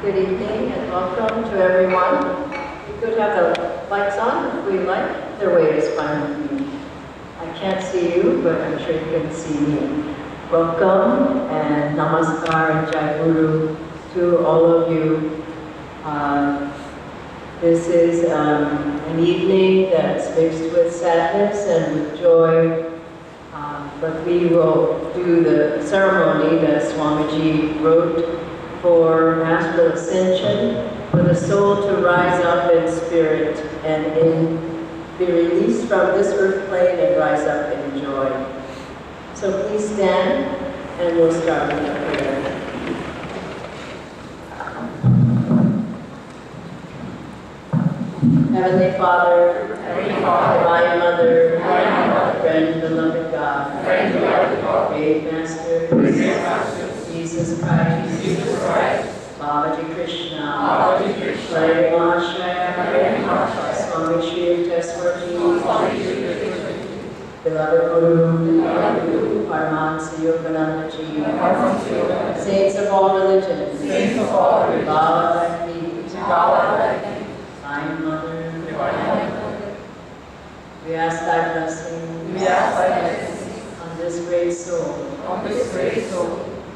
Good evening and welcome to everyone. We could have the lights on if we like. Either way is fine with me. I can't see you, but I'm sure you can see me. Welcome and namaskar and jai guru to all of you. This is an evening that's mixed with sadness and with joy. But we will do the ceremony that Swamiji wrote for Astral Ascension, for the soul to rise up in spirit and be released from this earth plane and rise up in joy. So please stand and we'll start with a prayer. Heavenly Father, Divine Mother, Friend, beloved God, Great Master, Jesus Christ, Babaji Krishna, Hare Mahashaya, Swami Kriyananda, Beloved Guru, Paramahansa Yogananda Ji, Saints of all religions, bow at thy feet, Divine Mother, we ask thy blessing on this great soul,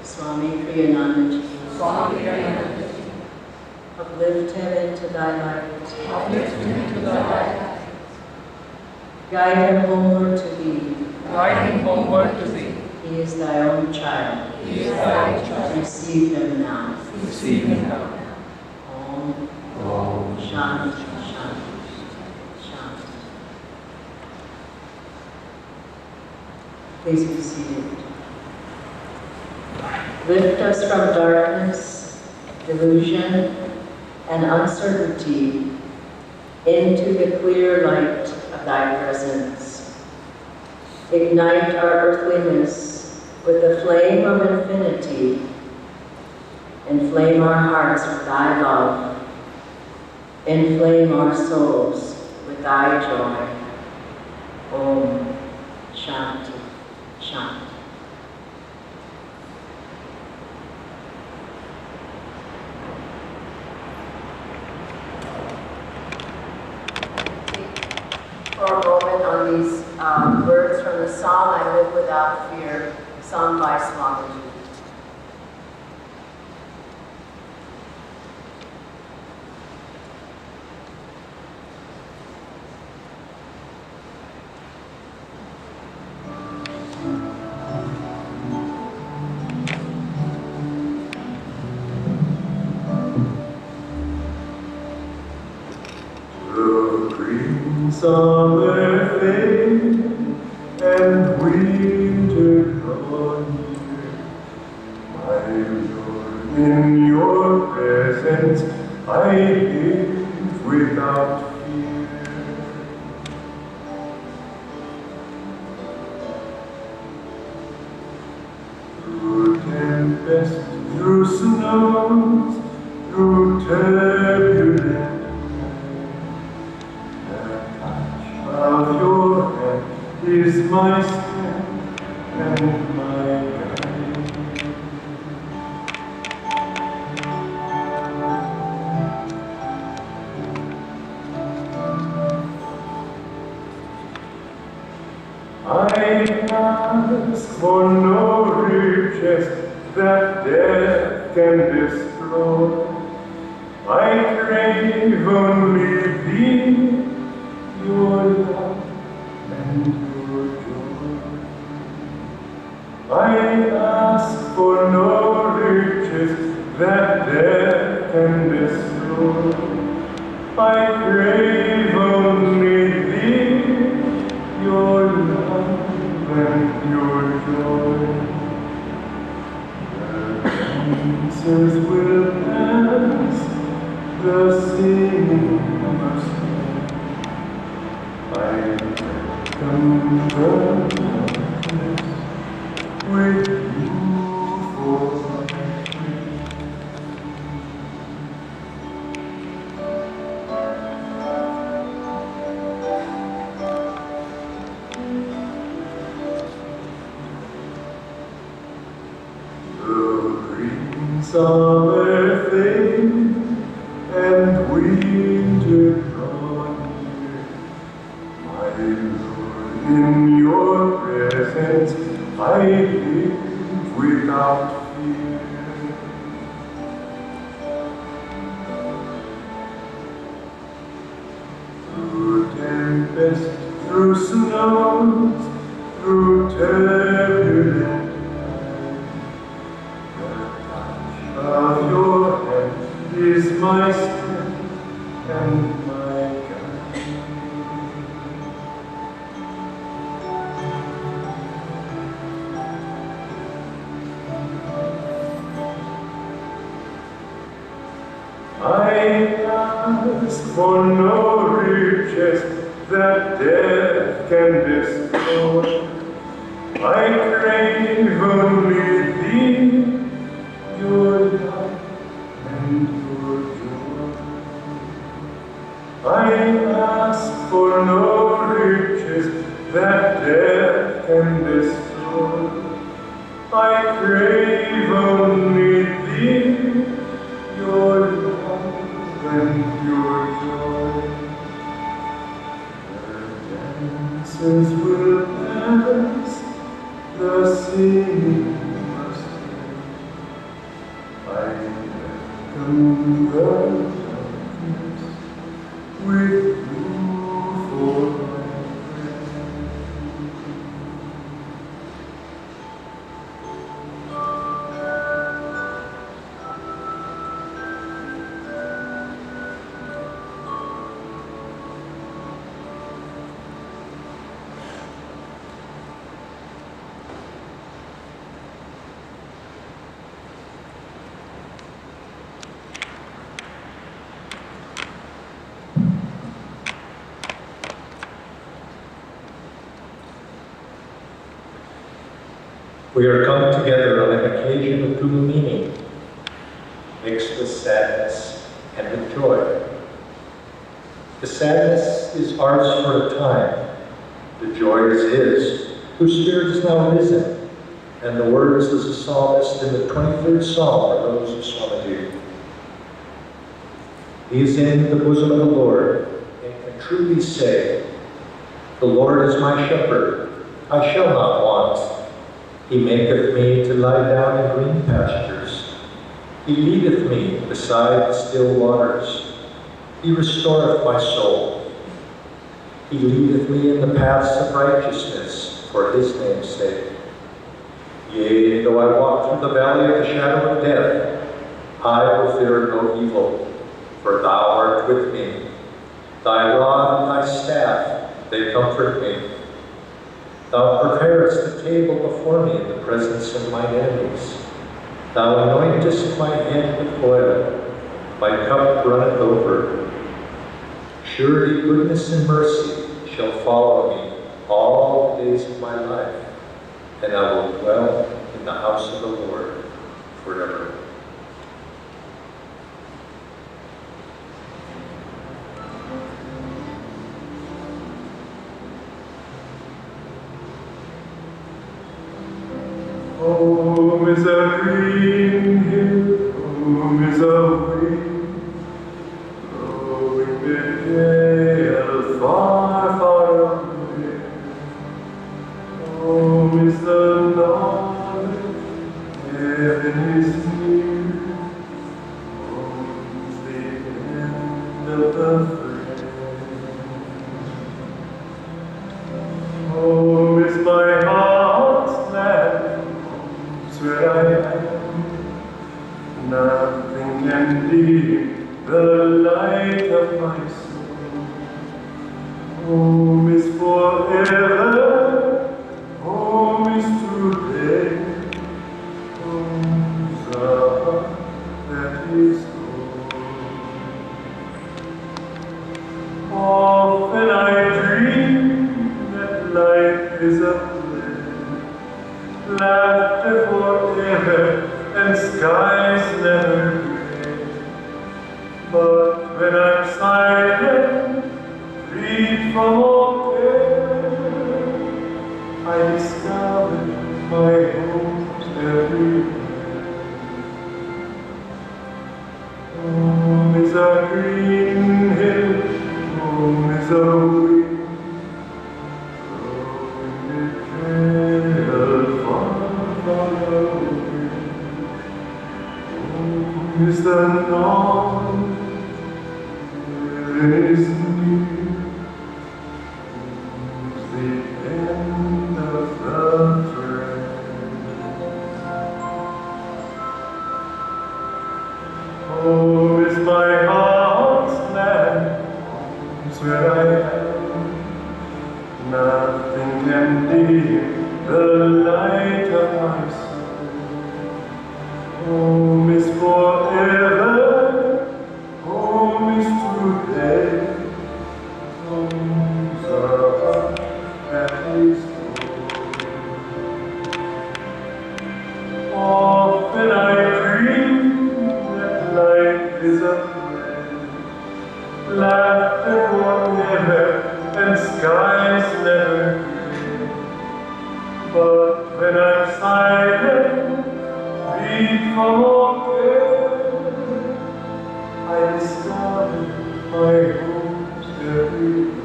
Swami Kriyananda Ji. Uplift him into thy light. Guide him homeward to thee. He is thy own child. Receive him now. Om Shanti, Shanti, Shanti. Please be seated. Lift us from darkness, delusion, and uncertainty into the clear light of thy presence. Ignite our earthliness with the flame of infinity. Inflame our hearts with thy love. Inflame our souls with thy joy. Om Shanti, Shanti. For a moment on these words from the song, I Live Without Fear, sung by Swamiji. Summer fade and winter draw near. My Lord, in your presence I live without fear. Through tempest, through snows, through turbulence, of your hand is my strength and my guide. I ask for no riches that death can destroy. I crave only thee, your love and your joy. I ask for no riches that death can destroy. I crave only thee, your love and your joy. The princes will pass, the singing must end. I come from darkness with you for my friend. The green Summer fade and winter draw near. My Lord, in your presence I live without fear. Through tempest, through snows, through turbulent of your hand is my strength and my guide. I ask for no riches that death can bestow. I crave only thee, your love and your joy. I ask for no riches that death can bestow. I crave only thee, your love and your joy. The dancers will dance, the singing must end. I welcome the darkness with you for my friend. We are come together on an occasion of dual meaning, mixed with sadness and with joy. The sadness is ours for a time. The joy is His, whose Spirit is now risen, and the words of the psalmist in the 23rd Psalm are those of Swami. He is in the bosom of the Lord, and can truly say, "The Lord is my shepherd, I shall not want. He maketh me to lie down in green pastures. He leadeth me beside the still waters. He restoreth my soul. He leadeth me in the paths of righteousness for His name's sake. Yea, though I walk through the valley of the shadow of death, I will fear no evil, for Thou art with me. Thy rod and Thy staff, they comfort me. Thou preparest the table before me in the presence of mine enemies. Thou anointest my head with oil, my cup runneth over. Surely goodness and mercy shall follow me all the days of my life, and I will dwell in the house of the Lord forever." Home is a green hill, home is a wind, blowing mid-gale far, far away. Home is the knowledge heaven is near, home's the end of the fray. Home is my heart's land, where I am. Nothing can dim the light of my soul. Home is forever, home is today. Home's a heart that is whole. Often I dream that life is a laughter forever and skies never gray. But when I'm silent, freed from all care, I discover my home's everywhere. is the dawn, it is near, the end of the thread. Oh, is my heart's land, is where I am. Nothing can dim the light of my soul. Home is forever, home is today. Homes are up at his door. Often I dream that life is a thread, laughter forever and skies never gray. But when I'm silent, free from all care, I discover my homes everywhere.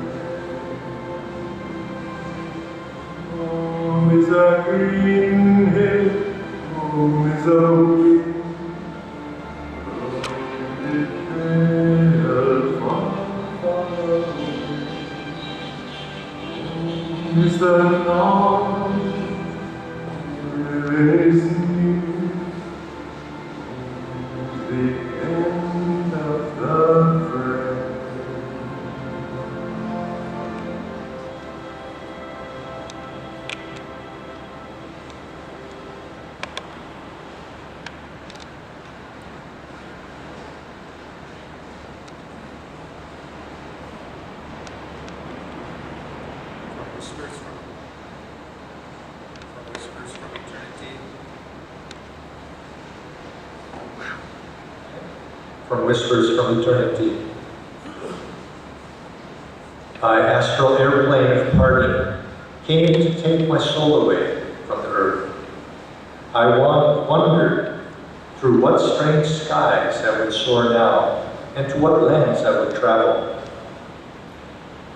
Home is a green hill, home is a wind, it trails far, far away. Home is the dawn, where it is near, the end of the thread. From Whispers from Eternity. My astral airplane of parting came to take my soul away from the earth. I wondered through what strange skies I would soar now, and to what lands I would travel.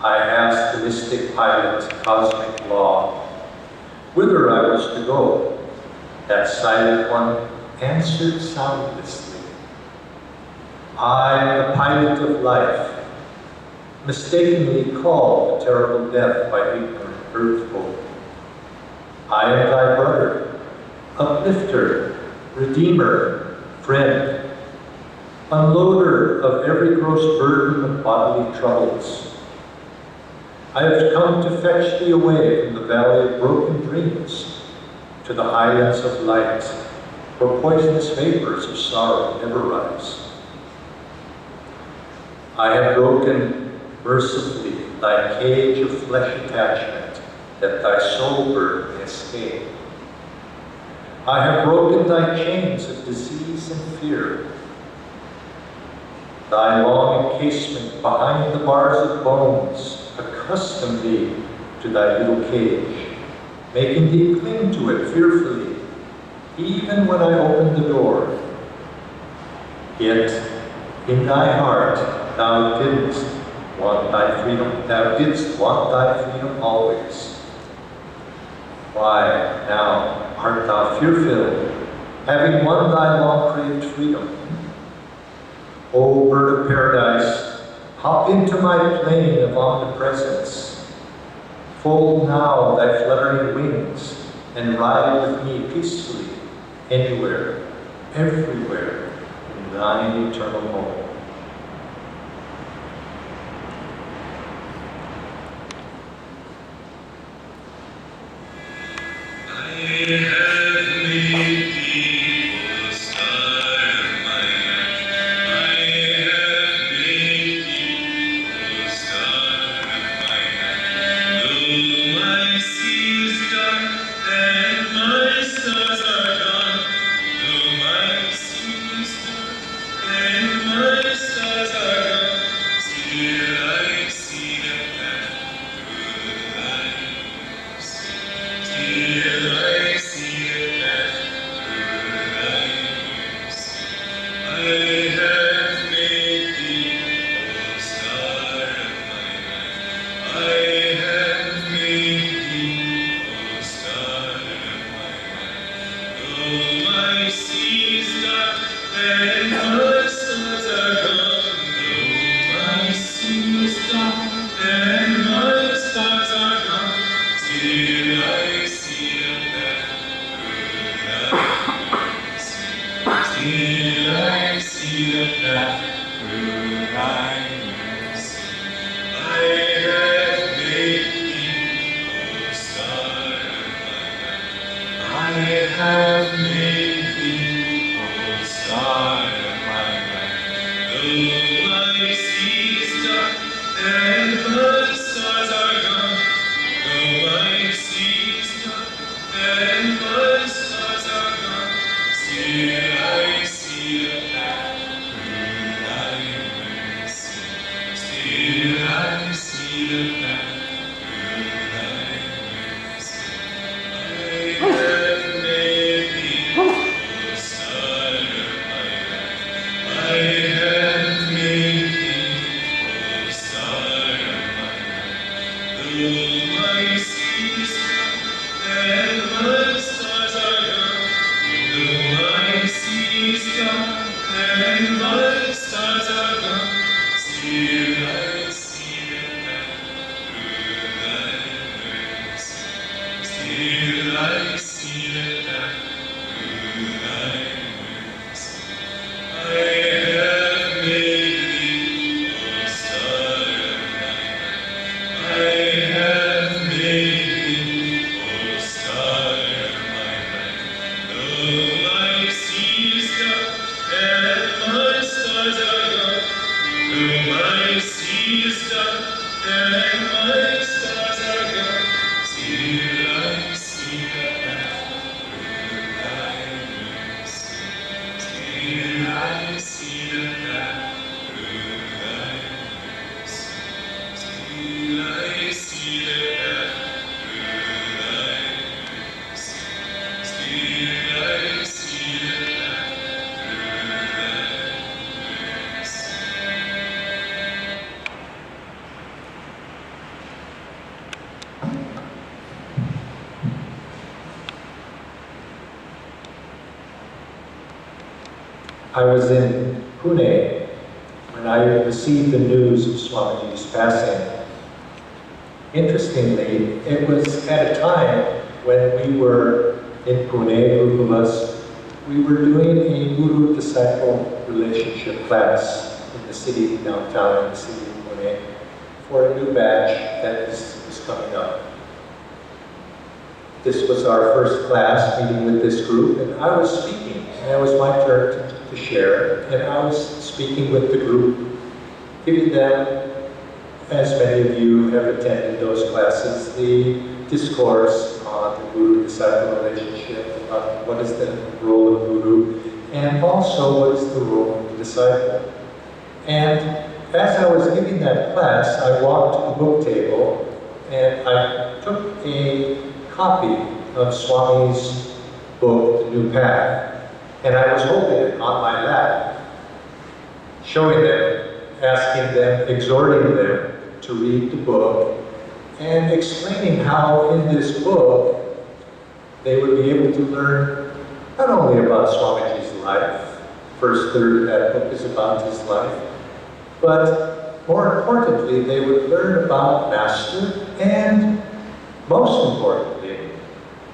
I asked the mystic pilot, cosmic law, whither I was to go. That silent one answered soundlessly, I am the pilot of life, mistakenly called the terrible death by ignorant earth folk. I am thy brother, uplifter, redeemer, friend, unloader of every gross burden of bodily troubles. I have come to fetch thee away from the valley of broken dreams to the highlands of light, where poisonous vapors of sorrow never rise. I have broken mercifully thy cage of flesh attachment, that thy soul bird may escape. I have broken thy chains of disease and fear. Thy long encasement behind the bars of bones accustom thee to thy little cage, making thee cling to it fearfully, even when I open the door. Yet in thy heart thou didst want thy freedom always. Why now art thou fear-filled, having won thy long-craved freedom? O bird of paradise, hop into my plane of omnipresence. Fold now thy fluttering wings, and ride with me peacefully, anywhere, everywhere, in thine eternal home. I have made thee, O star of my life. I have made thee, O star of my life. Though my sea is dark and my stars are gone, though my sea is dark and my stars are gone, still I see the path through thy mercy. Still I see the path through thy mercy. I have made thee, O star of my life. I have made thee, O star of my life. Though my sea is dark and my stars are gone, though my sea is dark, and my stars are gone, still I see the path through thy mercy. Still I see the path through thy mercy. I have made thee, O star of my life. I have made thee, O star of my life. Though my sea is dark and my stars are gone, though my sea is dark and my stars are gone, still I see the path through thy mercy. Still I see the path through thy mercy. I have made thee, O star of my life. I have made thee, O star of my life. Though my sea is dark and my stars are gone, though my sea is dark and my stars are gone, still I see the path through thy mercy. Still I see the path through thy mercy. I have made thee, O star of my life. I have made thee, O star of my life. Though my sea is dark and my stars are gone, though my sea is dark and my stars are gone, still I see the path through thy mercy. Still I see the path through thy mercy. Still I see the path through thy mercy. Still I see the path through thy mercy. I was in Pune when I received the news of Swamiji's passing. Interestingly, it was at a time when we were in Pune, a group of us, we were doing a guru-disciple relationship class in the city, downtown in the city of Pune, for a new batch that was coming up. This was our first class meeting with this group, and I was speaking, and it was my turn to share, and I was speaking with the group, giving them, as many of you have attended those classes, the discourse on the guru-disciple relationship, about what is the role of guru, and also what is the role of the disciple. And as I was giving that class, I walked to the book table, and I took a copy of Swami's book, The New Path, and I was holding it on my lap, showing them, asking them, exhorting them to read the book, and explaining how in this book they would be able to learn not only about Swamiji's life, first third of that book is about his life, but more importantly, they would learn about Master, and most importantly,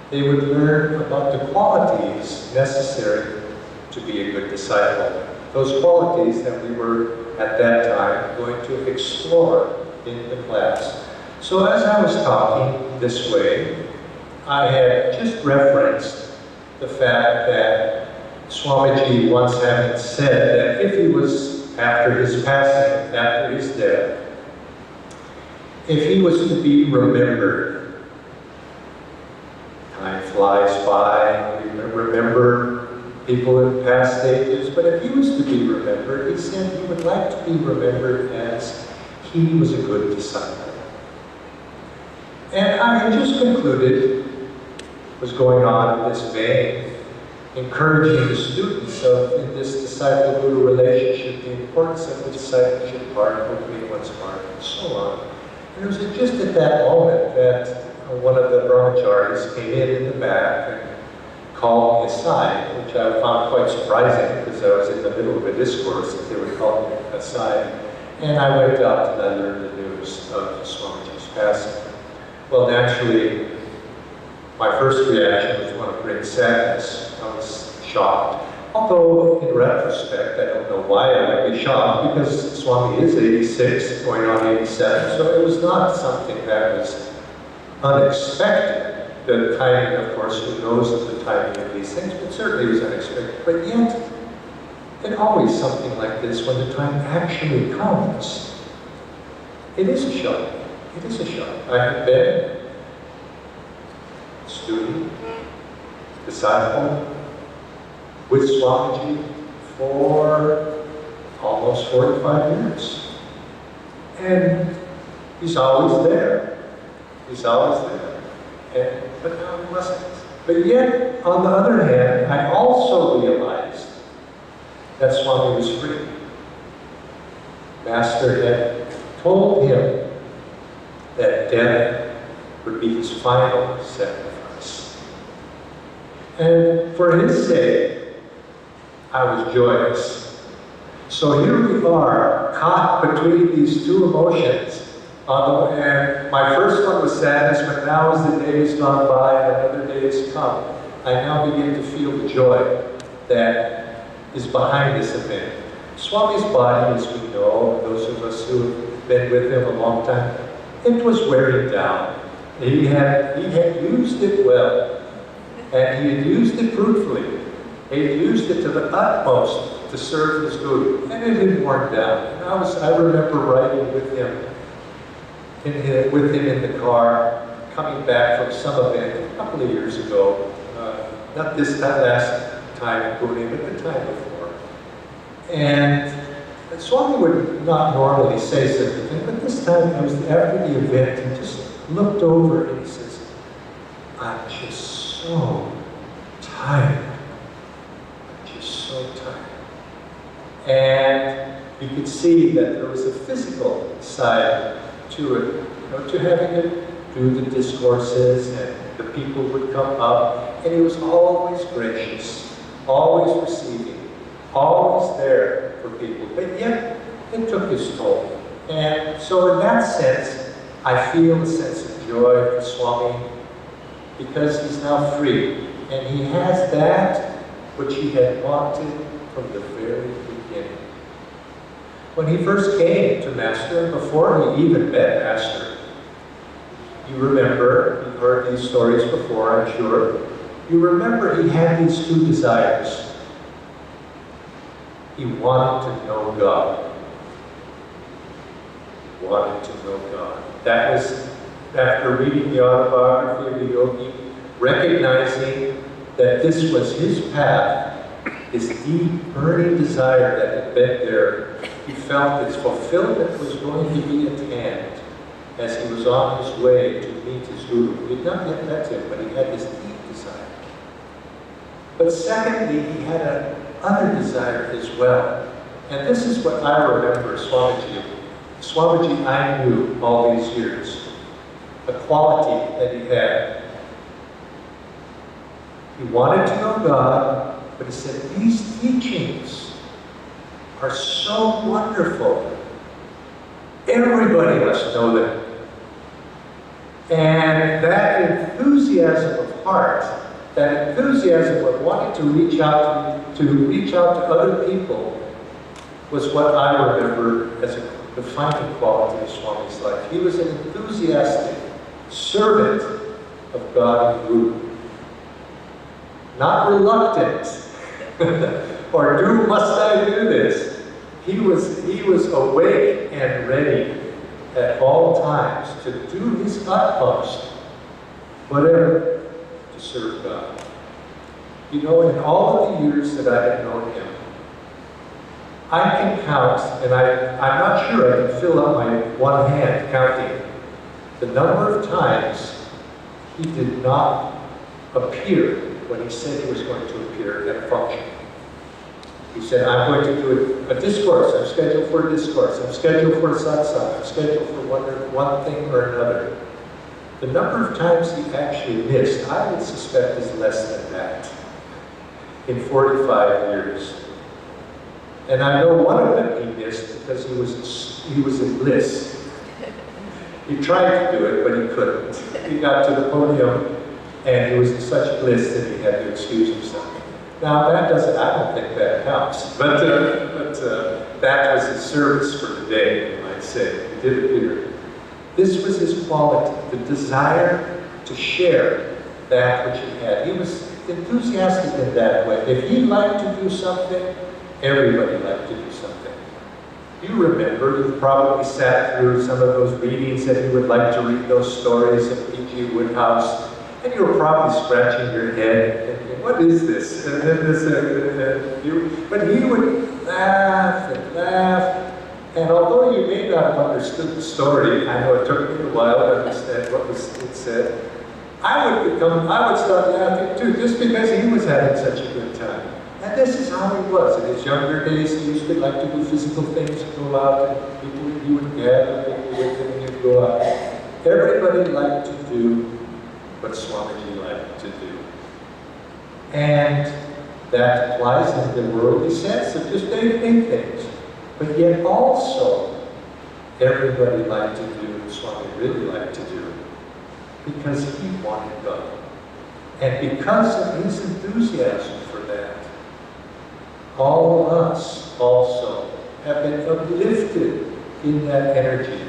they would learn about the qualities necessary to be a good disciple. Those qualities that we were, at that time, going to explore in the class. So as I was talking this way, I had just referenced the fact that Swamiji once having said that if he was, after his passing, after his death, if he was to be remembered, time flies by, we remember people in past stages, but if he was to be remembered, he said he would like to be remembered as he was a good disciple. And I had just concluded, was going on in this vein, encouraging the students of, in this disciple-guru relationship, the importance of the discipleship part, opening one's heart, and so on. And it was just at that moment that one of the brahmacharis came in the back and called me aside, which I found quite surprising, because because I was in the middle of a discourse that they would call me aside. And I went out and I learned the news of Swamiji's passing. Well, naturally, my first reaction was one of great sadness. I was shocked. Although, in retrospect, I don't know why I would be shocked, because Swami is 86, going on 87, so it was not something that was unexpected. The timing, of course, who knows the timing of these things, but certainly it was unexpected. But yet, it's always something like this, when the time actually comes, it is a shock. It is a shock. I have been a student, disciple, with Swamiji for almost 45 years. And he's always there. He's always there. But now he wasn't. But yet, on the other hand, I also realized that Swami was free. Master had told him that death would be his final sacrifice. And for his sake, I was joyous. So here we are, caught between these two emotions. And my first one was sadness, but now as the days gone by and another day has come, I now begin to feel the joy that is behind this event. Swami's body, as we know, those of us who have been with him a long time, it was wearing down. He had used it well, and he had used it fruitfully. He had used it to the utmost to serve his Guru, and it had worn down. And I remember riding with him in the car, coming back from some event a couple of years ago. Not this last time in Pune, but the time before. And Swami would not normally say such a thing, but this time I was after the event and just looked over and he says, "I'm just so tired. I'm just so tired." And you could see that there was a physical side to it, to having to do the discourses, and the people would come up, and he was always gracious, always receiving, always there for people. But yet, it took his toll. And so in that sense, I feel a sense of joy for Swami, because he's now free, and he has that which he had wanted from the very beginning. When he first came to Master, before he even met Master, you remember, you've heard these stories before, I'm sure, you remember he had these two desires. He wanted to know God. He wanted to know God. That was after reading the autobiography of the yogi, recognizing that this was his path, his deep, burning desire that had been there. He felt its fulfillment was going to be at hand as he was on his way to meet his Guru. He had not yet met him, but he had this deep desire. But secondly, he had another desire as well. And this is what I remember Swamiji. Swamiji I knew all these years. The quality that he had. He wanted to know God, but he said, these teachings are so wonderful. Everybody must know them. And that enthusiasm of heart, that enthusiasm of wanting to reach out to other people, was what I remember as a defining quality of Swami's life. He was an enthusiastic servant of God and Guru. Not reluctant, or must I do this? He was awake and ready at all times to do his utmost, whatever, to serve God. You know, in all of the years that I have known him, I can count, and I'm not sure I can fill up my one hand counting the number of times he did not appear when he said he was going to appear at a function. He said, I'm going to do a discourse, I'm scheduled for a discourse, I'm scheduled for a satsang, I'm scheduled for one thing or another. The number of times he actually missed, I would suspect, is less than that in 45 years. And I know one of them he missed because he was in bliss. He tried to do it, but he couldn't. He got to the podium, and he was in such bliss that he had to excuse himself. Now that doesn't, I don't think that counts, but that was his service for the day, you might say. It did appear. This was his quality, the desire to share that which he had. He was enthusiastic in that way. If he liked to do something, everybody liked to do something. You remember, you probably sat through some of those readings that you would like to read those stories of P.G. Woodhouse, and you were probably scratching your head and thinking, what is this? And then but he would laugh and laugh, and although you may not have understood the story, I know it took me a while to understand what it said, I would start laughing too, just because he was having such a good time. And this is how he was. In his younger days, he used to like to do physical things, go out, and people, he would gather people with him, and he'd go out. Everybody liked to do what Swamiji liked to do. And that applies in the worldly sense of just day-to-day things. But yet also, everybody liked to do what Swami really liked to do, because he wanted God. And because of his enthusiasm for that, all of us also have been uplifted in that energy.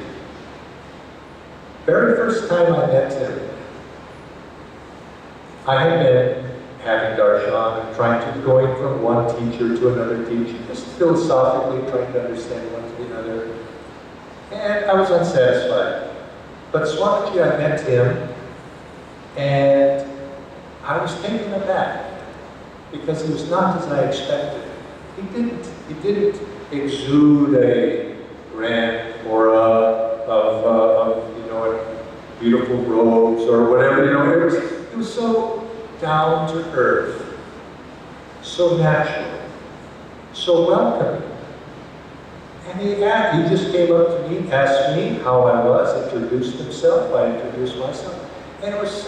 Very first time I met him, I had been having darshan and trying to going from one teacher to another teacher, just philosophically trying to understand one to the other. And I was unsatisfied. But Swamiji, I met him, and I was taken aback because he was not as I expected. He didn't exude a grand aura of beautiful robes or whatever. It was so down to earth, so natural, so welcoming. And he just came up to me, asked me how I was, introduced himself. I introduced myself, and it was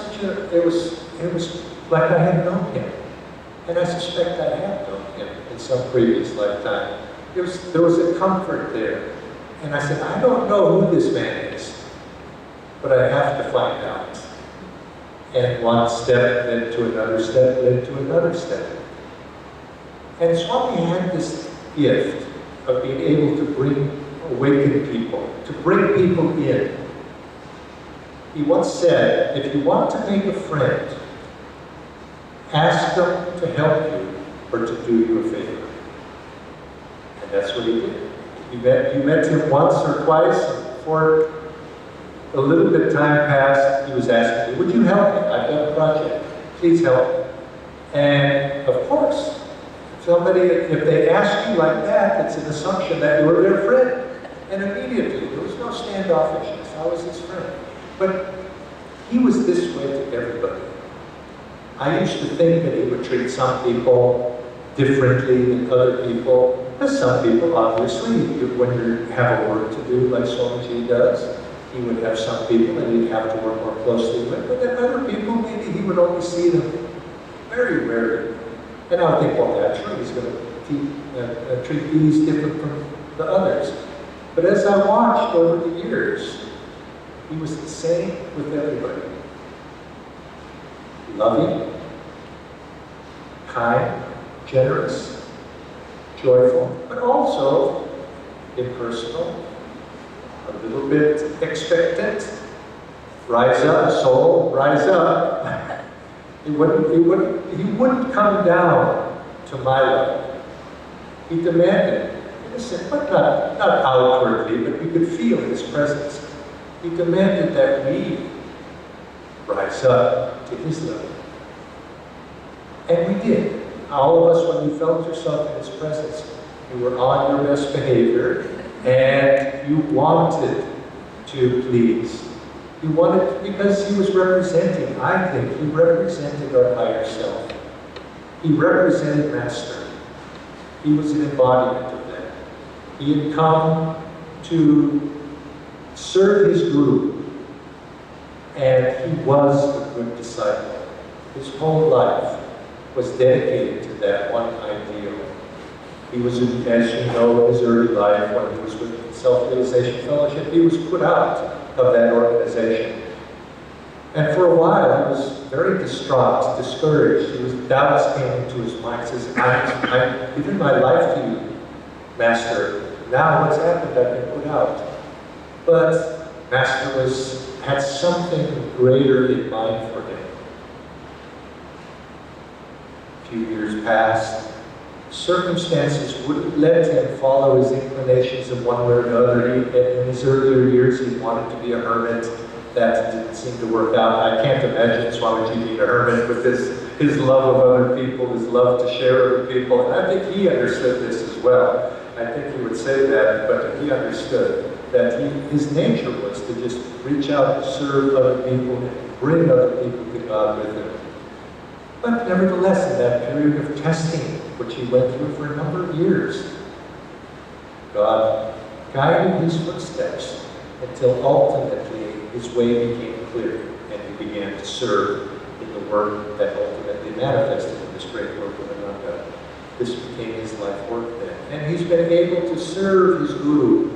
like I had known him. And I suspect I have known him in some previous lifetime. There was a comfort there. And I said, I don't know who this man is, but I have to find out. And one step led to another step, led to another step. And Swami had this gift of being able to awaken people, to bring people in. He once said, if you want to make a friend, ask them to help you or to do you a favor. And that's what he did. You met him once or twice, and before a little bit of time passed, he was asking me, would you help me? I've got a project. Please help. And of course, if they ask you like that, it's an assumption that you're their friend. And immediately, there was no standoffishness. I was his friend. But he was this way to everybody. I used to think that he would treat some people differently than other people. Because some people, obviously, when you have a work to do, like Swamiji does, he would have some people that he'd have to work more closely with. But then other people, maybe he would only see them very rarely. And I would think, well, naturally, he's going to treat these different from the others. But as I watched over the years, he was the same with everybody. Loving, kind, generous, joyful, but also impersonal, a little bit expectant. Rise up, soul, rise up. He wouldn't come down to my level. He demanded, innocent, but not outwardly, but we could feel his presence. He demanded that we rise up to his level. And we did. All of us, when you felt yourself in his presence, you were on your best behavior, and you wanted to please. You wanted, because he was representing, I think, he represented our higher self. He represented Master. He was an embodiment of that. He had come to serve his guru, and he was a good disciple. His whole life was dedicated to that one ideal. He was, as you know, in his early life, when he was with the Self-Realization Fellowship, he was put out of that organization. And for a while, he was very distraught, discouraged. Doubts came into his mind. He says, I've given my life to you, Master. Now what's happened? I've been put out. But Master had something greater in mind for him. A few years passed. Circumstances wouldn't let him follow his inclinations in one way or another. In his earlier years, he wanted to be a hermit. That didn't seem to work out. I can't imagine Swamiji being a hermit with his love of other people, his love to share with people. And I think he understood this as well. I think he would say that, but he understood that his nature was to just reach out and serve other people and bring other people to God with him. But nevertheless, in that period of testing, which he went through for a number of years, God guided his footsteps until ultimately his way became clear and he began to serve in the work that ultimately manifested in this great work of Ananda. This became his life work then. And he's been able to serve his Guru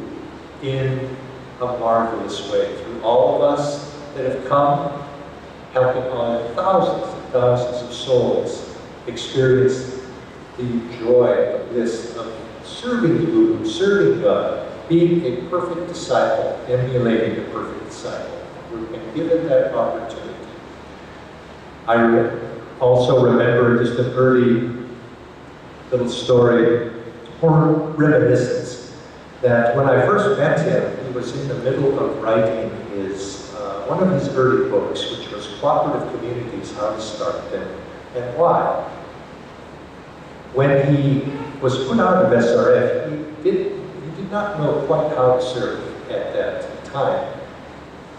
in a marvelous way through all of us that have come, helping on thousands and thousands of souls experience the joy, the bliss of serving the Guru, serving God, being a perfect disciple, emulating a perfect disciple. We've been given that opportunity. I also remember just an early little story or reminiscence that when I first met him, he was in the middle of writing one of his early books, which was Cooperative Communities, How to Start Them and Why. When he was put out of SRF, he did not know quite how to serve at that time.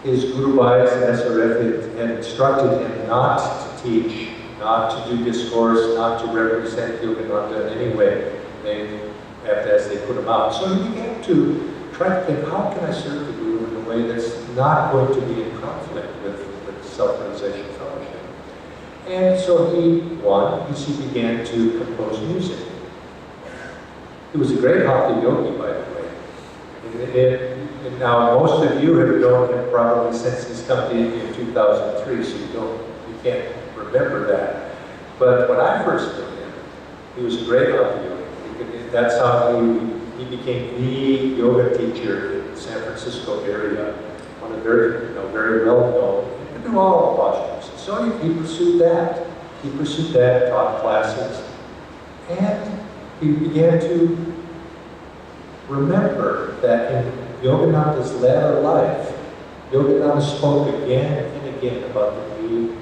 His Guru Bhais in SRF had instructed him not to teach, not to do discourse, not to represent Yogananda in any way. As they put him out. So he began to try to think, how can I serve the Guru in a way that's not going to be in conflict with Self-Realization Fellowship? And so he began to compose music. He was a great Hatha yogi, by the way. And now most of you have known him probably since he's come to India in 2003, so you can't remember that. But when I first knew him, he was a great Hatha yogi. That's how he became the yoga teacher in the San Francisco area, one of very well known. He knew all the postures. So he pursued that. He pursued that, taught classes, and he began to remember that in Yogananda's latter life, Yogananda spoke again and again about the need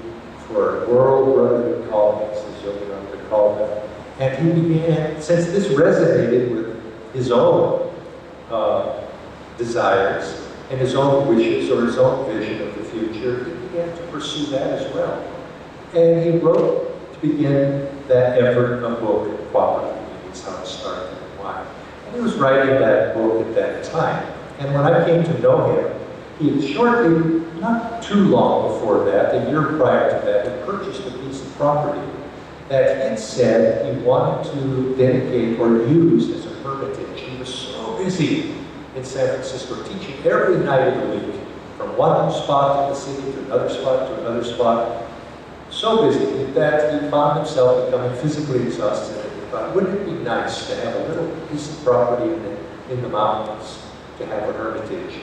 for world brotherhood callings, as Yogananda called them. And he began, since this resonated with his own desires and his own wishes or his own vision of the future, he began to pursue that as well. And he wrote, to begin that effort, a book, Cooperative Communities, How to Start Them and Why. And he was writing that book at that time. And when I came to know him, he had shortly, not too long before that, a year prior to that, had purchased a piece of property that he said he wanted to dedicate or use as a hermitage. He was so busy in San Francisco teaching every night of the week, from one spot in the city to another spot, so busy that he found himself becoming physically exhausted. And he thought, wouldn't it be nice to have a little piece of property in the mountains to have a hermitage?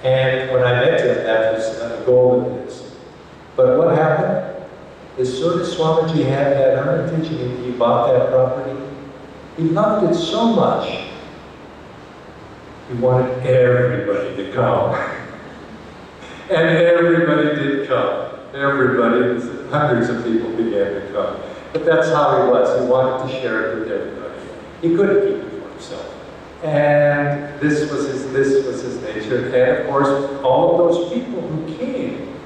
And when I met him, that was a goal of his. But what happened? As soon as Swamiji had that hermitage and he bought that property, he loved it so much, he wanted everybody to come. And everybody did come. Everybody, hundreds of people began to come. But that's how he was. He wanted to share it with everybody. He couldn't keep it for himself. And this was his nature. And of course, all of those people who came,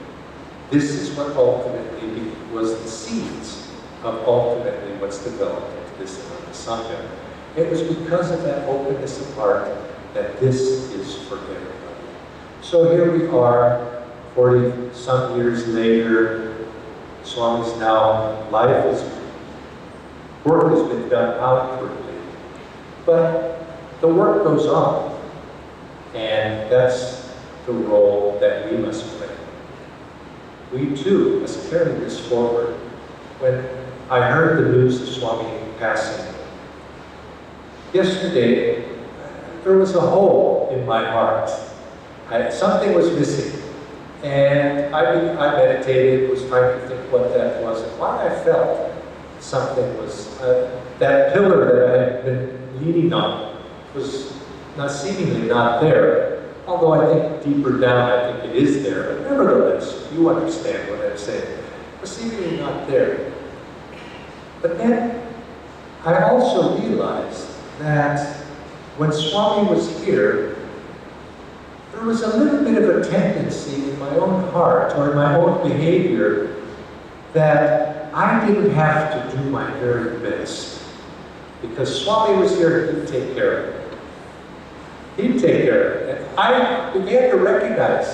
this is what ultimately was the seeds of ultimately what's developed into this Ananda Sangha. It was because of that openness of heart that this is for everybody. So here we are, 40-some years later. Swami's now, work has been done outwardly, But the work goes on, and that's the role that we must play. We too must carry this forward. When I heard the news of Swami passing yesterday, there was a hole in my heart. Something was missing. And I meditated, was trying to think what that was, and why I felt something was, that pillar that I had been leaning on was seemingly not there. Although I think deeper down, I think it is there. But nevertheless, you understand what I'm saying. It was seemingly not there. But then, I also realized that when Swami was here, there was a little bit of a tendency in my own heart or in my own behavior that I didn't have to do my very best. Because Swami was here, he'd take care of it. He'd take care of it. And I began to recognize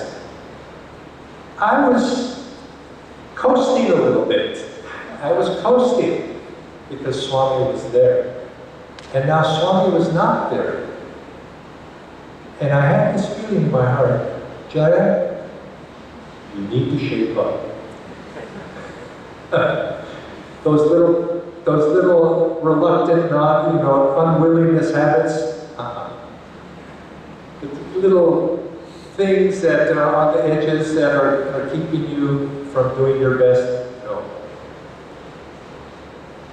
I was coasting a little bit. I was coasting because Swami was there. And now Swami was not there. And I had this feeling in my heart, Jaya, you need to shape up. those little reluctant, unwillingness habits, the little things that are on the edges that are keeping you from doing your best, no.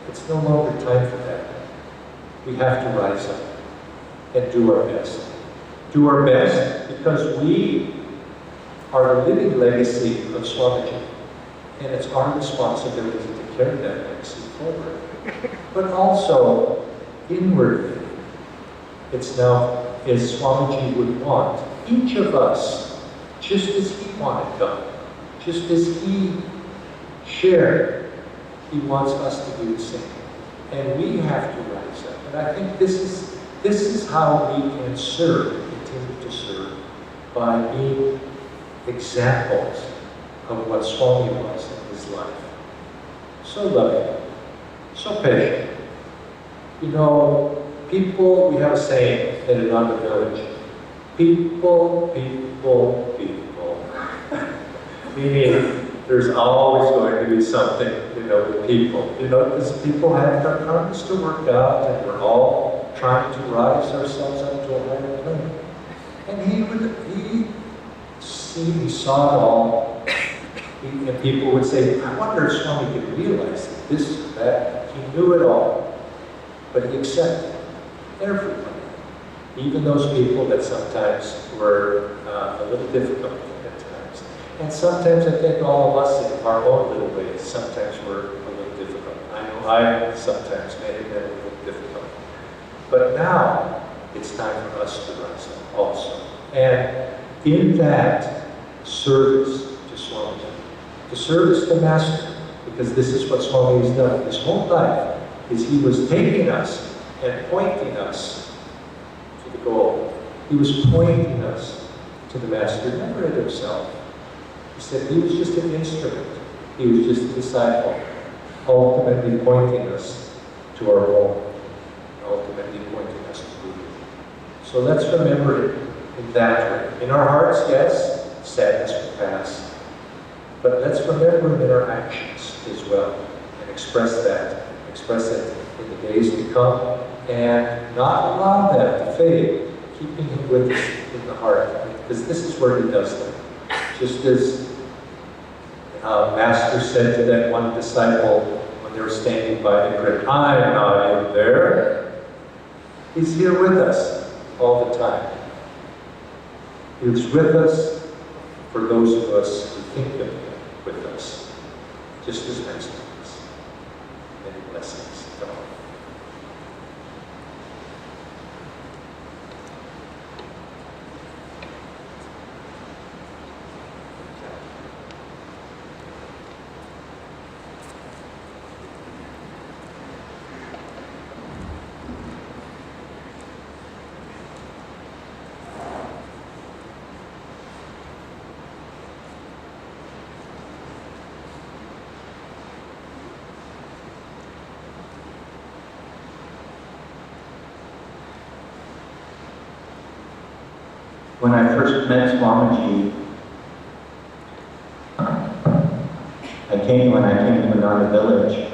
It's no longer time for that. We have to rise up and do our best. Do our best because we are the living legacy of Swamiji, and it's our responsibility to carry that legacy forward. But also, inwardly, it's now as Swamiji would want, each of us, just as he wanted done, just as he shared, he wants us to do the same. And we have to rise up. And I think this is how we can serve, continue to serve, by being examples of what Swami was in his life. So loving, so patient. People, we have a saying in another village, people. Meaning, there's always going to be something, with people. Because people have their karmas to work out, and we're all trying to rise ourselves up to a higher plane. And he saw it all. And people would say, I wonder if Swami could realize this or that. He knew it all. But he accepted everybody. Even those people that sometimes were a little difficult at times. And sometimes I think all of us in our own little ways, sometimes we're a little difficult. I know I sometimes may have been a little difficult. But now, it's time for us to rise up also. And in that, service to Swamiji, to service the Master, because this is what Swami has done his whole life, is he was taking us and pointing us to the goal. He was pointing us to the Master, never at himself. He said he was just an instrument. He was just a disciple, ultimately pointing us to our goal, ultimately pointing us to Buddha. So let's remember it in that way. In our hearts, yes, sadness will pass. But let's remember it in our actions as well, and express it in the days to come, and not allow that to fade, keeping him with us in the heart, because this is where he does them. Just as Master said to that one disciple when they were standing by the crib, I am not in there. He's here with us all the time. He's with us for those of us who think of him with us, just as Master is. Many blessings to all. When I first met Swamiji, when I came to Ananda Village,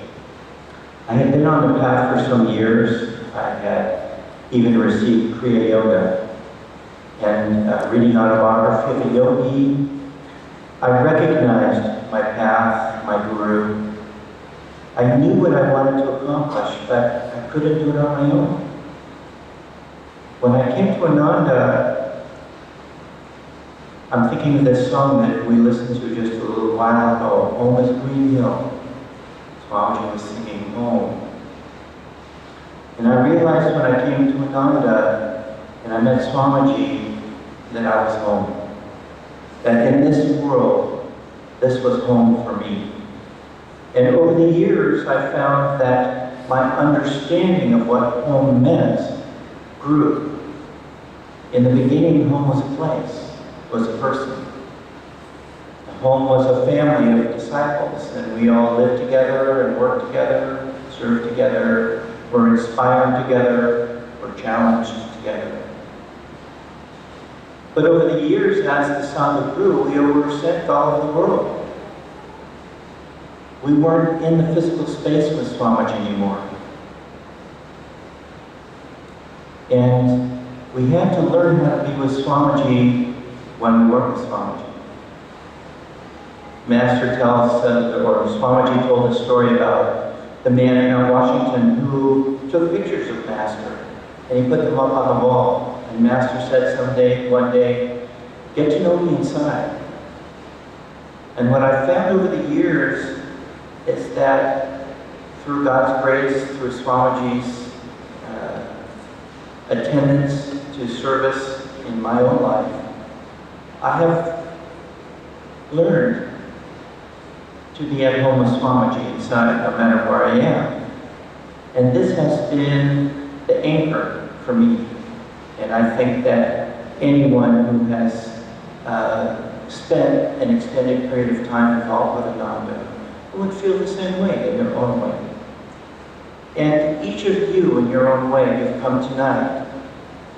I had been on the path for some years. I had even received Kriya Yoga. And reading autobiography of a yogi, I recognized my path, my guru. I knew what I wanted to accomplish, but I couldn't do it on my own. When I came to Ananda, I'm thinking of this song that we listened to just a little while ago, Home is Green Hill. Swamiji was singing Home. And I realized when I came to Ananda and I met Swamiji that I was home. That in this world, this was home for me. And over the years, I found that my understanding of what home meant grew. In the beginning, home was a place, was a person. The home was a family of disciples, and we all lived together and worked together, served together, were inspired together, were challenged together. But over the years, as the Sangha grew, we were sent all over the world. We weren't in the physical space with Swamiji anymore. And we had to learn how to be with Swamiji when we weren't with Swamiji. Master tells, or Swamiji told a story about the man in Mount Washington who took pictures of Master, and he put them up on the wall. And Master said one day, get to know me inside. And what I found over the years is that through God's grace, through Swamiji's attendance to service in my own life, I have learned to be at home with Swamiji inside, no matter where I am. And this has been the anchor for me. And I think that anyone who has spent an extended period of time involved with Ananda would feel the same way in their own way. And each of you in your own way have come tonight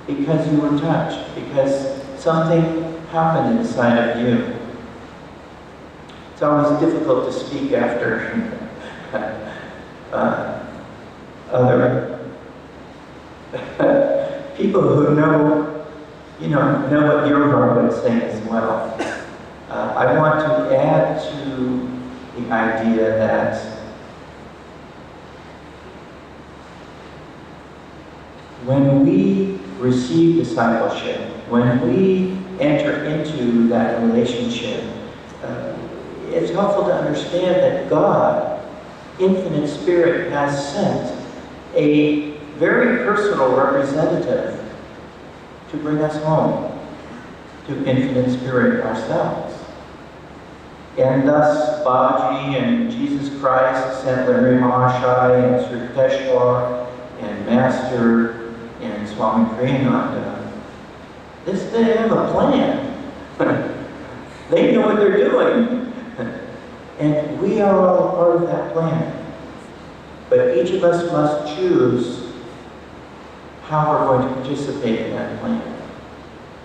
because you were touched, because something happened inside of you. It's always difficult to speak after other people who know what your heart would say as well. I want to add to the idea that when we receive discipleship, when we enter into that relationship, it's helpful to understand that God, Infinite Spirit, has sent a very personal representative to bring us home to Infinite Spirit ourselves. And thus, Babaji and Jesus Christ sent Larry Mahashai and Sri Yukteswar and Master and Swami Kriyananda. They have a plan. They know what they're doing. And we are all part of that plan. But each of us must choose how we're going to participate in that plan.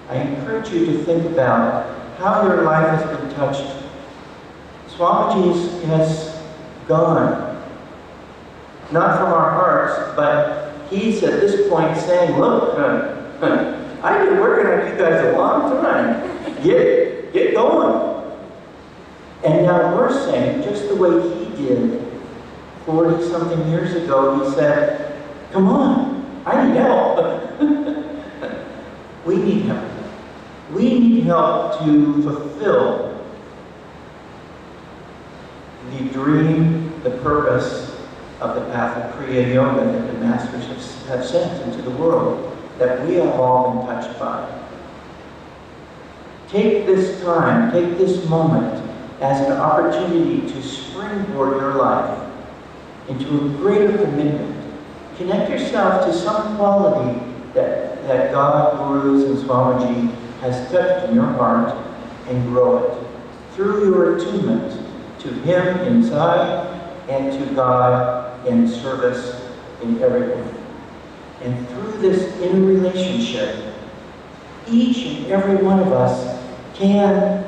I encourage you to think about how your life has been touched. Swamiji has gone, not from our hearts, but he's at this point saying, look, I've been working on you guys a long time. Get going. And now we're saying, just the way he did 40-something years ago, he said, come on, I need help. We need help. We need help to fulfill the dream, the purpose of the path of Kriya Yoga that the Masters have sent into the world, that we have all been touched by. Take this time, take this moment as an opportunity to springboard your life into a greater commitment. Connect yourself to some quality that God, Gurus, and Swamiji has touched in your heart and grow it through your attunement to Him inside and to God in service in everything. And through this inner relationship, each and every one of us can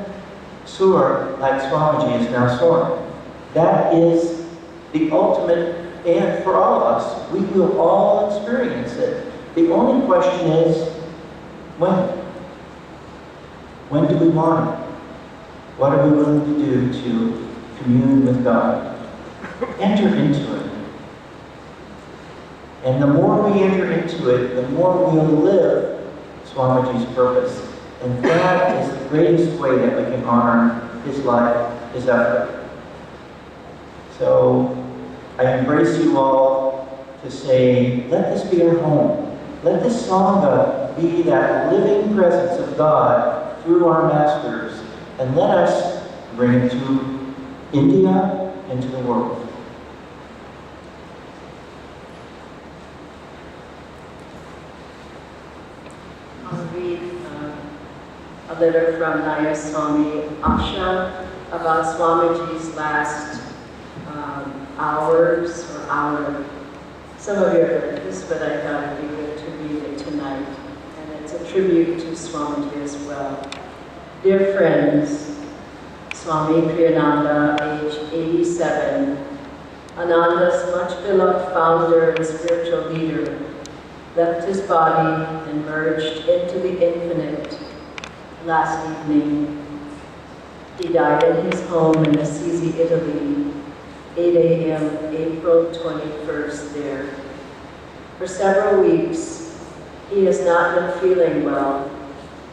soar like Swamiji is now soaring. That is the ultimate, and for all of us, we will all experience it. The only question is, when? When do we want it? What are we willing to do to commune with God? Enter into it. And the more we enter into it, the more we'll live Swamiji's purpose. And that is the greatest way that we can honor his life, his effort. So I embrace you all to say, let this be our home. Let this Sangha be that living presence of God through our masters. And let us bring it to India and to the world. I'll read a letter from Naya Swami Asha about Swamiji's last hours or hour. Some of you have heard this, but I thought it'd be good to read it tonight. And it's a tribute to Swamiji as well. Dear friends, Swami Kriyananda, age 87, Ananda's much beloved founder and spiritual leader, left his body and merged into the infinite last evening. He died in his home in Assisi, Italy, 8 a.m., April 21st there. For several weeks, he has not been feeling well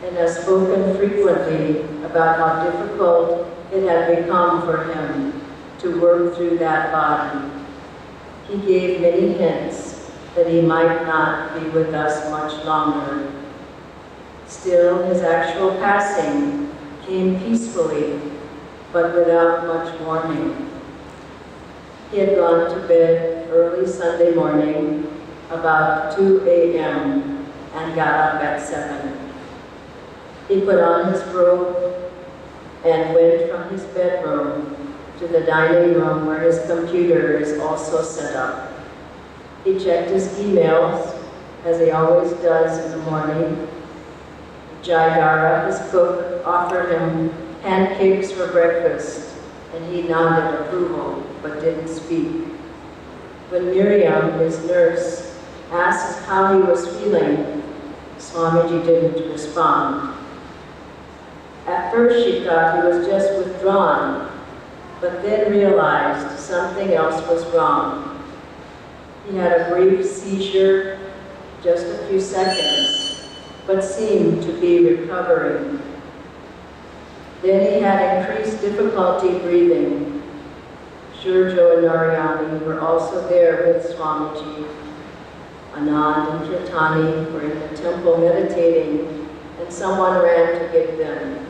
and has spoken frequently about how difficult it had become for him to work through that body. He gave many hints that he might not be with us much longer. Still, his actual passing came peacefully, but without much warning. He had gone to bed early Sunday morning, about 2 a.m., and got up at 7. He put on his robe and went from his bedroom to the dining room where his computer is also set up. He checked his emails, as he always does in the morning. Jayadara, his cook, offered him pancakes for breakfast, and he nodded approval, but didn't speak. When Miriam, his nurse, asked how he was feeling, Swamiji didn't respond. At first she thought he was just withdrawn, but then realized something else was wrong. He had a brief seizure, just a few seconds, but seemed to be recovering. Then he had increased difficulty breathing. Shurjo and Narayani were also there with Swamiji. Anand and Kirtani were in the temple meditating, and someone ran to get them.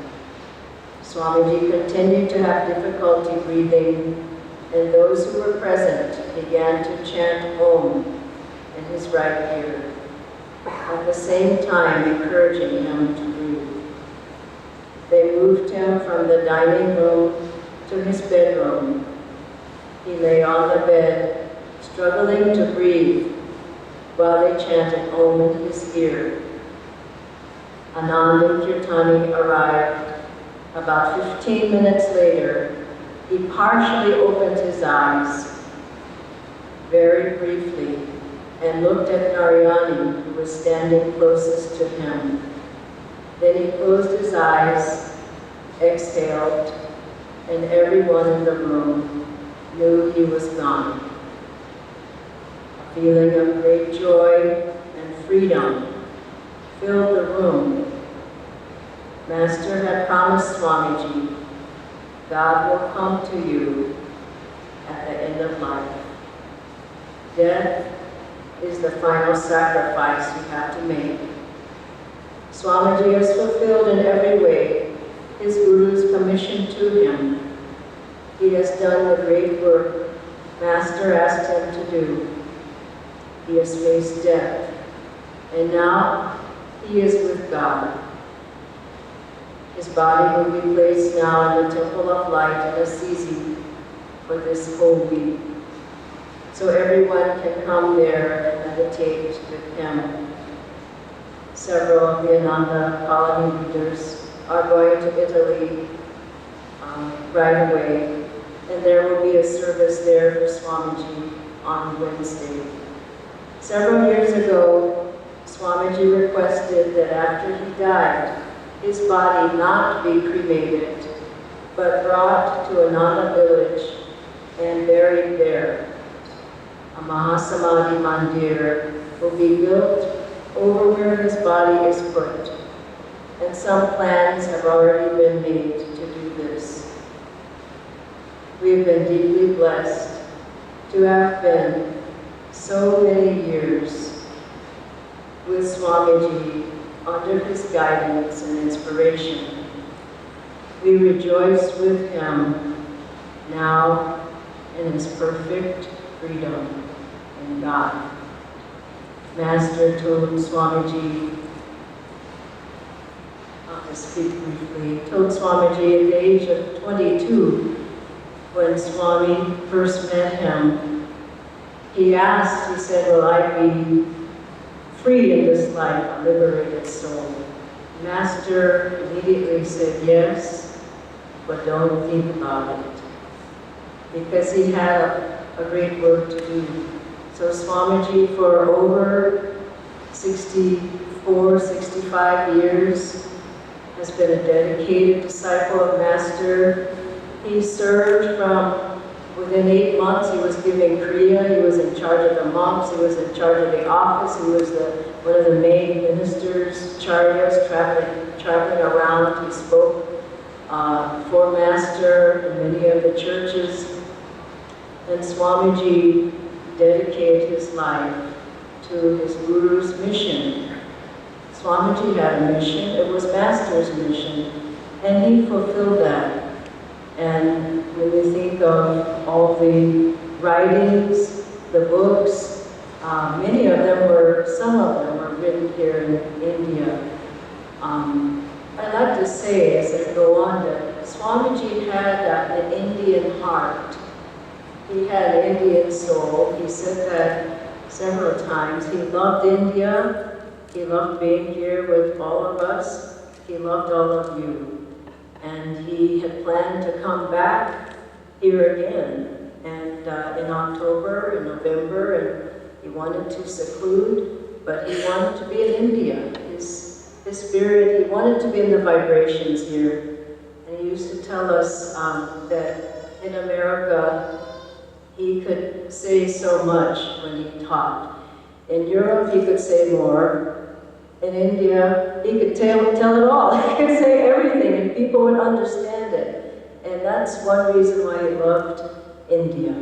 Swamiji continued to have difficulty breathing, and those who were present began to chant Om in his right ear, at the same time encouraging him to breathe. They moved him from the dining room to his bedroom. He lay on the bed, struggling to breathe, while they chanted Om in his ear. Anand and Kirtani arrived. About 15 minutes later, he partially opened his eyes, very briefly, and looked at Narayani, who was standing closest to him. Then he closed his eyes, exhaled, and everyone in the room knew he was gone. A feeling of great joy and freedom filled the room. Master had promised Swamiji, God will come to you at the end of life. Death is the final sacrifice you have to make. Swamiji has fulfilled in every way his Guru's commission to him. He has done the great work Master asked him to do. He has faced death, and now he is with God. His body will be placed now in the Temple of Light in Assisi for this whole week, so everyone can come there and meditate with him. several of the Ananda colony leaders are going to Italy right away, and there will be a service there for Swamiji on Wednesday. Several years ago, Swamiji requested that after he died, his body not be cremated, but brought to Ananda village and buried there. A Mahasamadhi Mandir will be built over where his body is put, and some plans have already been made to do this. We have been deeply blessed to have been so many years with Swamiji under his guidance and inspiration. We rejoice with him now in his perfect freedom in God. Master told Swamiji, I'll just speak briefly, told Swamiji at the age of 22, when Swami first met him, he said, will I be free in this life, a liberated soul? Master immediately said, yes, but don't think about it. Because he had a great work to do. So Swamiji, for over 64, 65 years, has been a dedicated disciple of Master. He served from within 8 months. He was giving Kriya. He was in charge of the monks. He was in charge of the office. He was one of the main ministers, charyas, traveling around. He spoke for Master in many of the churches. And Swamiji dedicated his life to his Guru's mission. Swamiji had a mission. It was Master's mission. And he fulfilled that. And when we think of all the writings, the books, some of them were written here in India. I'd like to say, as I go on, that Swamiji had an Indian heart. He had an Indian soul. He said that several times. He loved India. He loved being here with all of us. He loved all of you. And he had planned to come back here again, and in October and November, and he wanted to seclude, but he wanted to be in India. His spirit, he wanted to be in the vibrations here. And he used to tell us that in America, he could say so much when he taught. In Europe, he could say more. In India, he could tell it all. He could say everything, and people would understand it. And that's one reason why he loved India.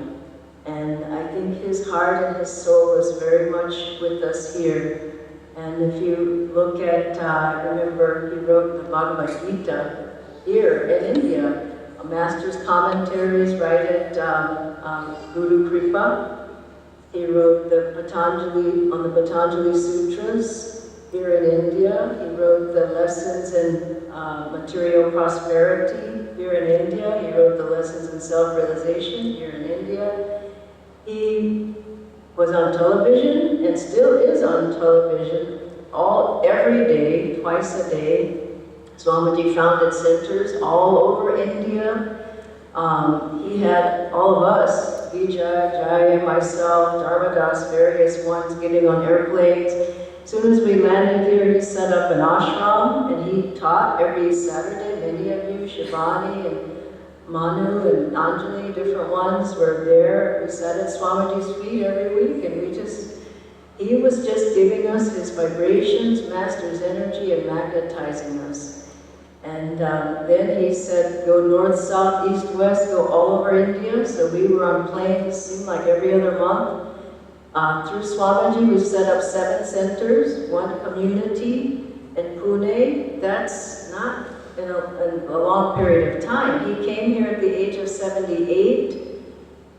And I think his heart and his soul is very much with us here. And if you look at, remember, he wrote the Bhagavad Gita here in India. Master's commentaries right at Guru Kripa. He wrote the Patanjali, on the Patanjali Sutras. Here in India, he wrote the lessons in material prosperity here in India. He wrote the lessons in self-realization here in India. He was on television and still is on television every day, twice a day. Swamiji founded centers all over India. He had all of us, Vijay, Jaya, myself, Dharmadas, various ones getting on airplanes. As soon as we landed here, he set up an ashram, and he taught every Saturday. Many of you, Shivani and Manu and Anjali, different ones were there. We sat at Swamiji's feet every week, and he was just giving us his vibrations, Master's energy, and magnetizing us. And then he said, go north, south, east, west, go all over India. So we were on planes, seemed like every other month. Through Swamiji, we've set up 7 centers, 1 community in Pune. That's not in a long period of time. He came here at the age of 78,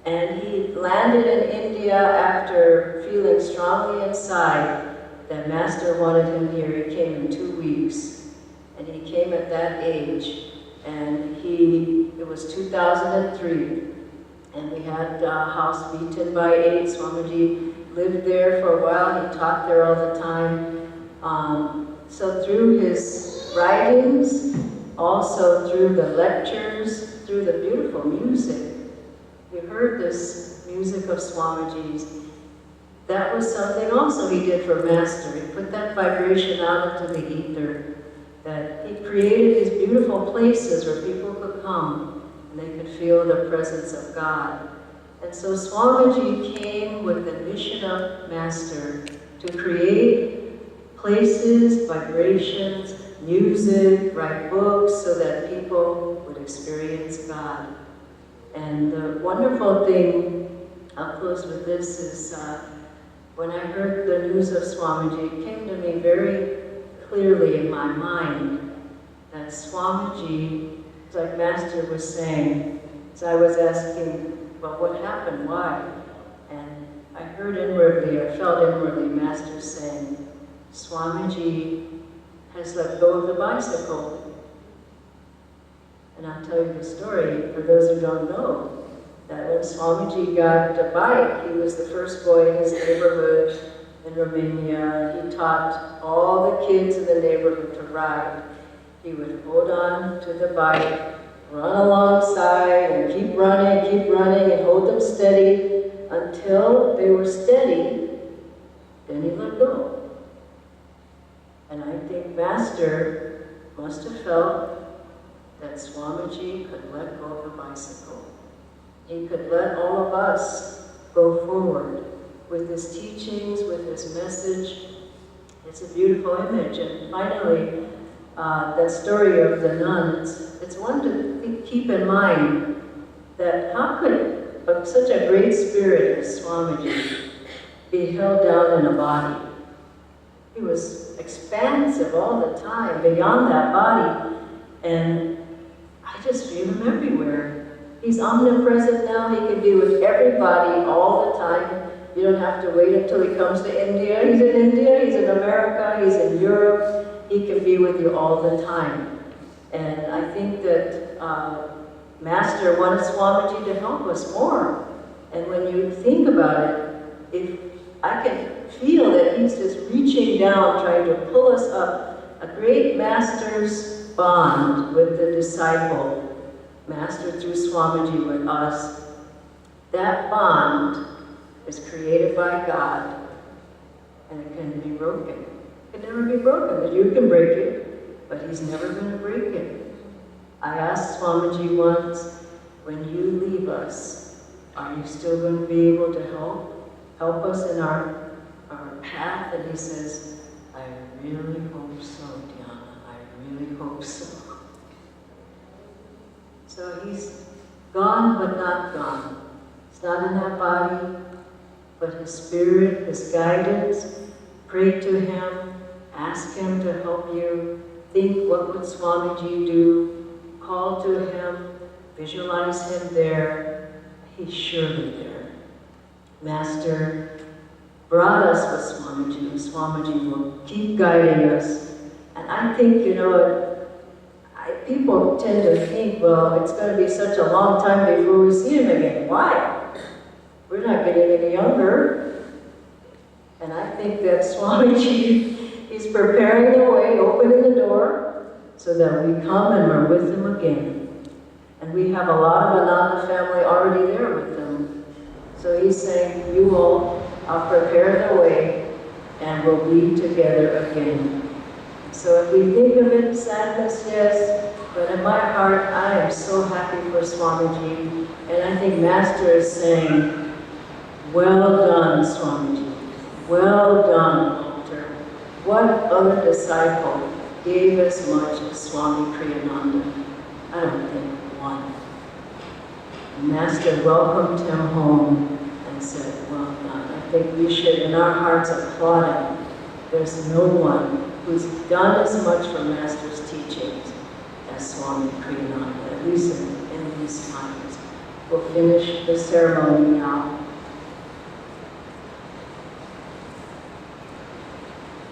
and he landed in India after feeling strongly inside that Master wanted him here. He came in 2 weeks, and he came at that age. And it was 2003. And we had a house beaten by 8. Swamiji lived there for a while. He taught there all the time. So through his writings, also through the lectures, through the beautiful music, you heard this music of Swamiji's. That was something also he did for Master. He put that vibration out into the ether, that he created these beautiful places where people could come and they could feel the presence of God. And so Swamiji came with the mission of Master to create places, vibrations, music, write books so that people would experience God. And the wonderful thing, I'll close with this, is when I heard the news of Swamiji, it came to me very clearly in my mind that Swamiji, like Master was saying, as I was asking, well, what happened, why? And I heard inwardly, I felt inwardly Master saying, Swamiji has let go of the bicycle. And I'll tell you the story, for those who don't know, that when Swamiji got a bike, he was the first boy in his neighborhood in Romania. He taught all the kids in the neighborhood to ride. He would hold on to the bike, run alongside, and keep running, and hold them steady until they were steady. Then he let go. And I think Master must have felt that Swamiji could let go of the bicycle. He could let all of us go forward with his teachings, with his message. It's a beautiful image. And finally, that story of the nuns, it's one to keep in mind that how could such a great spirit as Swamiji be held down in a body? He was expansive all the time, beyond that body, and I just feel him everywhere. He's omnipresent now. He can be with everybody all the time. You don't have to wait until he comes to India. He's in India, he's in America, he's in Europe. He can be with you all the time. And I think that Master wanted Swamiji to help us more. And when you think about it, if I can feel that he's just reaching down, trying to pull us up, a great Master's bond with the disciple, Master through Swamiji with us, that bond is created by God, and it can be broken. It can never be broken. You can break it, but he's never going to break it. I asked Swamiji once, when you leave us, are you still going to be able to help us in our path? And he says, I really hope so, Diana. I really hope so. So he's gone, but not gone. He's not in that body, but his spirit, his guidance. Pray to him, ask him to help you. Think, what would Swamiji do? Call to him, visualize him there. He's surely there. Master brought us with Swamiji, and Swamiji will keep guiding us. And I think, people tend to think, well, it's going to be such a long time before we see him again. Why? We're not getting any younger. And I think that Swamiji, he's preparing the way, opening the door, so that we come and we're with him again. And we have a lot of Ananda family already there with him. So he's saying, you all, I'll prepare the way, and we'll be together again. So if we think of it, sadness, yes, but in my heart, I am so happy for Swamiji. And I think Master is saying, well done, Swamiji. Well done, Walter. What other disciple gave as much as Swami Kriyananda? I don't think one. And Master welcomed him home and said, well done. I think we should, in our hearts, applaud him. There's no one who's done as much for Master's teachings as Swami Kriyananda, at least in these times. We'll finish the ceremony now.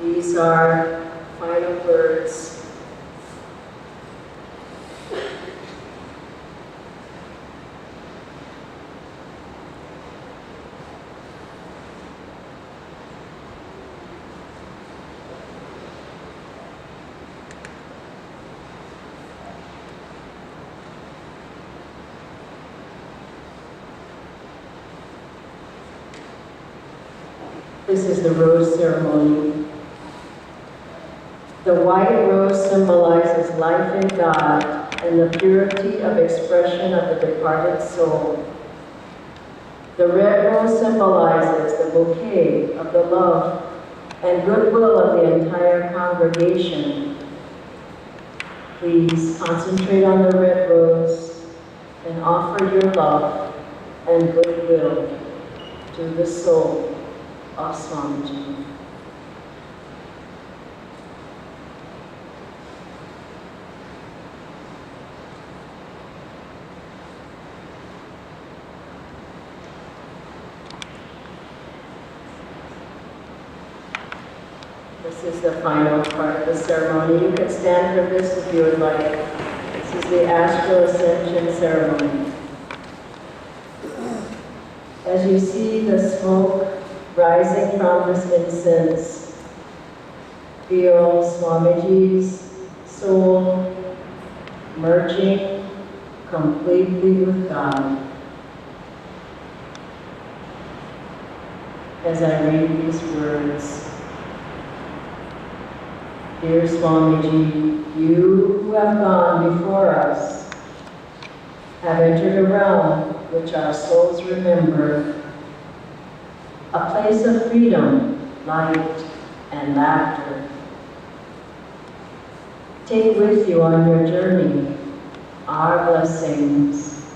These are final words. This is the rose ceremony. The white rose symbolizes life in God and the purity of expression of the departed soul. The red rose symbolizes the bouquet of the love and goodwill of the entire congregation. Please concentrate on the red rose and offer your love and goodwill to the soul of Swamiji. This is the final part of the ceremony. You can stand for this if you would like. This is the Astral Ascension ceremony. As you see the smoke rising from this incense, feel Swamiji's soul merging completely with God. As I read these words, dear Swamiji, you who have gone before us have entered a realm which our souls remember, a place of freedom, light, and laughter. Take with you on your journey our blessings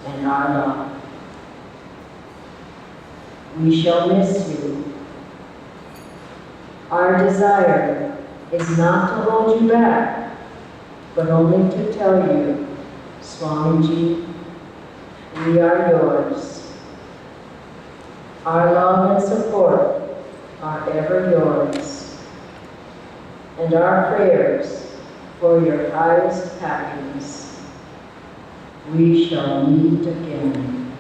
and our love. We shall miss you. Our desire is not to hold you back, but only to tell you, Swamiji, we are yours. Our love and support are ever yours, and our prayers for your highest happiness. We shall meet again.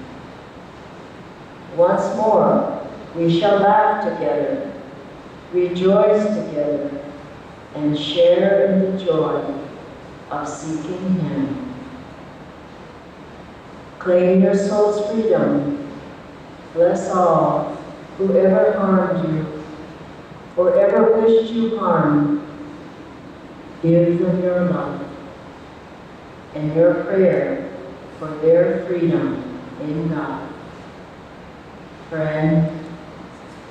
Once more, we shall laugh together, rejoice together, and share in the joy of seeking Him. Claim your soul's freedom. Bless all who ever harmed you or ever wished you harm. Give them your love and your prayer for their freedom in God. Friend,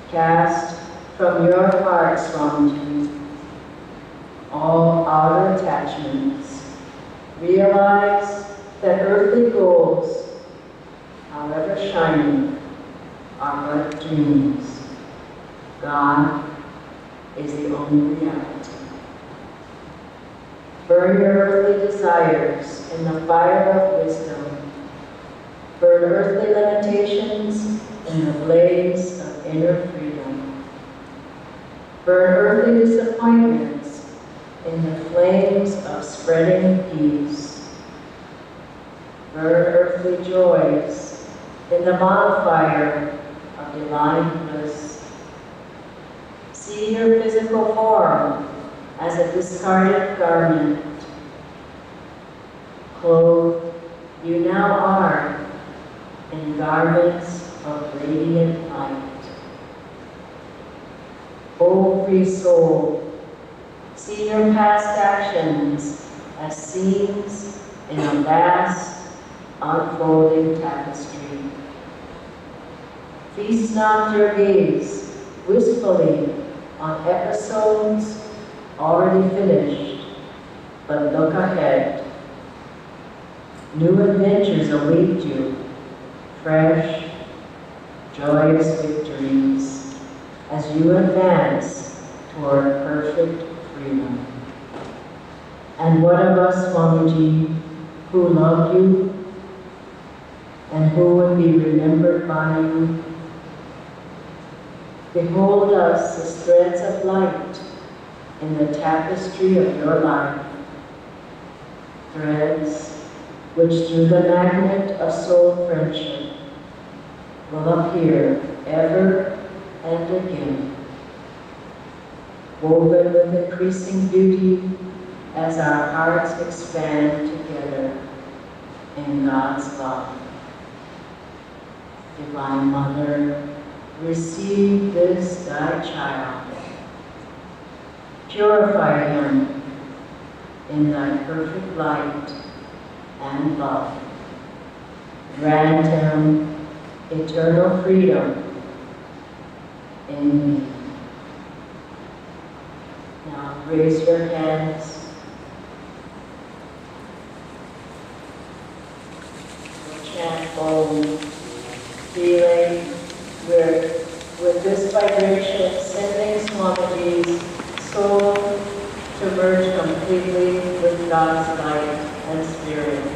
cast from your heart, Swamiji, all outer attachments. Realize that earthly goals, however shining, are but dreams. God is the only reality. Burn your earthly desires in the fire of wisdom. Burn earthly limitations in the blaze of inner freedom. Burn earthly disappointments in the flames of spreading peace. Burn earthly joys in the bonfire of divine bliss. See your physical form as a discarded garment. Clothed, you now are in garments of radiant light. O free soul, see your past actions as scenes in a vast, unfolding tapestry. Feast not your gaze wistfully on episodes already finished, but look ahead. New adventures await you, fresh, joyous victories, as you advance toward perfect freedom. And what of us, Swamiji, who love you and who would be remembered by you? Behold us as threads of light in the tapestry of your life, threads which through the magnet of soul friendship will appear ever and again, woven with increasing beauty as our hearts expand together in God's love. Divine Mother, receive this thy child. Purify him in thy perfect light and love. Grant him eternal freedom in me. Now raise your hands. We'll chant Om, feeling with this vibration, sending Swamiji's soul to merge completely with God's light and spirit.